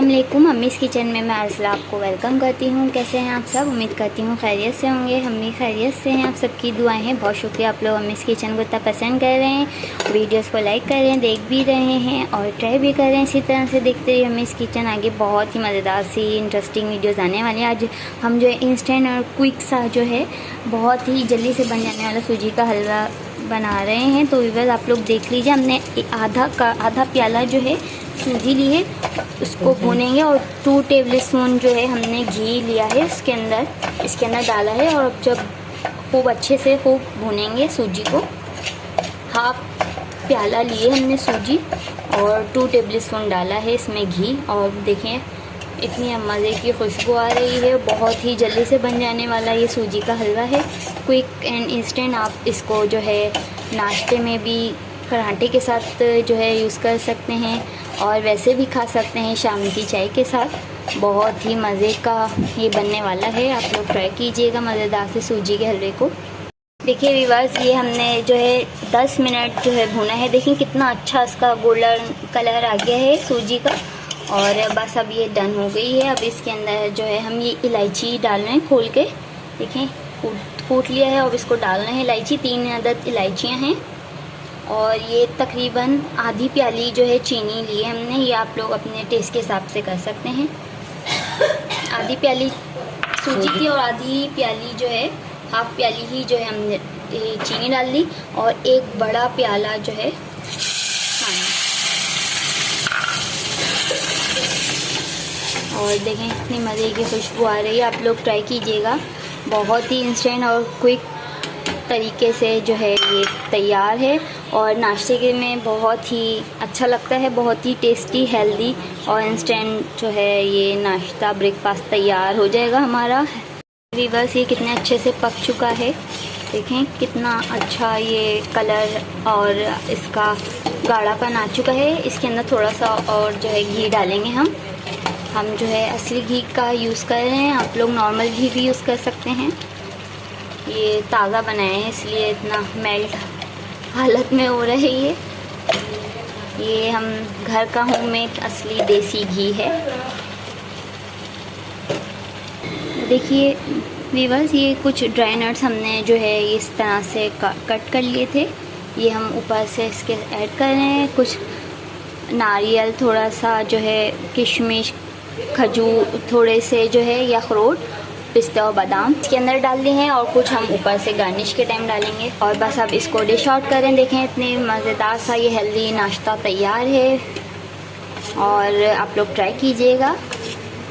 अस्सलाम वालेकुम। अम्मीज़ किचन में मैं अर्सला आपको वेलकम करती हूँ। कैसे हैं आप सब? उम्मीद करती हूँ खैरियत से होंगे। हम भी खैरियत से हैं। आप सबकी दुआएं हैं। बहुत शुक्रिया आप लोग अम्मीज़ किचन को इतना पसंद कर रहे हैं, वीडियोस को लाइक कर रहे हैं, देख भी रहे हैं और ट्राई भी कर रहे हैं। इसी तरह से देखते रहिए अम्मीज़ किचन। आगे बहुत ही मज़ेदार सी इंटरेस्टिंग वीडियोज़ आने वाली हैं। आज हम जो है इंस्टेंट और क्विक सा जो है बहुत ही जल्दी से बन जाने वाला सूजी का हलवा बना रहे हैं। तो व्यूअर्स आप लोग देख लीजिए, हमने आधा प्याला जो है सूजी ली है, उसको भूनेंगे और 2 टेबल स्पून जो है हमने घी लिया है इसके अंदर डाला है। और जब खूब अच्छे से खूब भूनेंगे सूजी को, हाफ प्याला लिए हमने सूजी और 2 टेबल स्पून डाला है इसमें घी। और देखें इतनी मज़े की खुशबू आ रही है। बहुत ही जल्दी से बन जाने वाला ये सूजी का हलवा है, क्विक एंड इंस्टेंट। आप इसको जो है नाश्ते में भी पराठे के साथ जो है यूज़ कर सकते हैं और वैसे भी खा सकते हैं शाम की चाय के साथ। बहुत ही मज़े का ये बनने वाला है। आप लोग ट्राई कीजिएगा मज़ेदार से सूजी के हलवे को। देखिए व्यूअर्स, ये हमने जो है 10 मिनट जो है भुना है। देखिए कितना अच्छा इसका गोल्डन कलर आ गया है सूजी का। और बस अब ये डन हो गई है। अब इसके अंदर जो है हम ये इलायची डाल रहे हैं खोल के। देखें कूट लिया है और इसको डाल रहे हैं इलायची। 3 अदद इलायचियाँ हैं और ये तकरीबन आधी प्याली जो है चीनी ली है हमने। ये आप लोग अपने टेस्ट के हिसाब से कर सकते हैं। आधी प्याली सूजी की और आधी प्याली जो है हाफ प्याली ही जो है हमने चीनी डाल दी और 1 बड़ा प्याला जो है पानी। और देखें इतनी मज़े की खुशबू आ रही है। आप लोग ट्राई कीजिएगा। बहुत ही इंस्टेंट और क्विक तरीके से जो है ये तैयार है और नाश्ते के में बहुत ही अच्छा लगता है। बहुत ही टेस्टी, हेल्दी और इंस्टेंट जो है ये नाश्ता ब्रेकफास्ट तैयार हो जाएगा हमारा। व्यूअर्स ये कितने अच्छे से पक चुका है। देखें कितना अच्छा ये कलर और इसका गाढ़ापन आ चुका है। इसके अंदर थोड़ा सा और जो है घी डालेंगे हम जो है असली घी का यूज़ कर रहे हैं। आप लोग नॉर्मल घी भी यूज़ कर सकते हैं। ये ताज़ा बनाए हैं इसलिए इतना मेल्ट हालत में हो रही है। ये हम घर का होममेड असली देसी घी है। देखिए व्यूअर्स, ये कुछ ड्राई नट्स हमने जो है इस तरह से कट कर लिए थे। ये हम ऊपर से इसके ऐड कर रहे हैं। कुछ नारियल, थोड़ा सा जो है किशमिश, खजूर थोड़े से जो है या अखरोट, पिस्ता और बादाम इसके अंदर डाल दिए हैं और कुछ हम ऊपर से गार्निश के टाइम डालेंगे। और बस अब इसको डिश आउट करें। देखें इतने मज़ेदार सा ये हेल्दी नाश्ता तैयार है और आप लोग ट्राई कीजिएगा।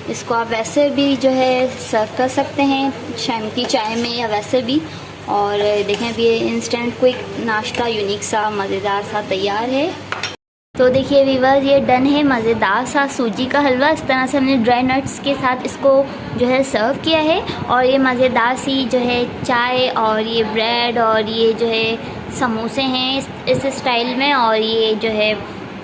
इसको आप वैसे भी जो है सर्व कर सकते हैं शाम की चाय में या वैसे भी। और देखें अभी ये इंस्टेंट क्विक नाश्ता यूनिक सा मज़ेदार सा तैयार है। तो देखिए व्यूअर्स, ये डन है मज़ेदार सा सूजी का हलवा। इस तरह से हमने ड्राई नट्स के साथ इसको जो है सर्व किया है। और ये मज़ेदार सी जो है चाय और ये ब्रेड और ये जो है समोसे हैं इस स्टाइल में, और ये जो है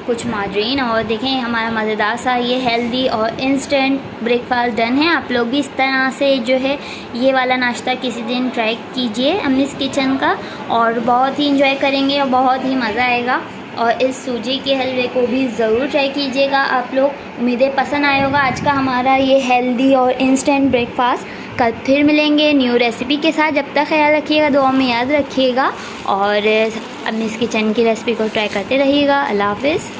कुछ मार्जरीन। और देखें हमारा मज़ेदार सा ये हेल्दी और इंस्टेंट ब्रेकफास्ट डन है। आप लोग भी इस तरह से जो है ये वाला नाश्ता किसी दिन ट्राई कीजिए अम्मीज़ किचन का और बहुत ही इंजॉय करेंगे और बहुत ही मज़ा आएगा। और इस सूजी के हलवे को भी ज़रूर ट्राई कीजिएगा आप लोग। उम्मीदें पसंद आया होगा आज का हमारा ये हेल्दी और इंस्टेंट ब्रेकफास्ट। कल फिर मिलेंगे न्यू रेसिपी के साथ। जब तक ख्याल रखिएगा, दुआ में याद रखिएगा और अम्मीज़ किचन की रेसिपी को ट्राई करते रहिएगा। अल्लाह हाफ़िज़।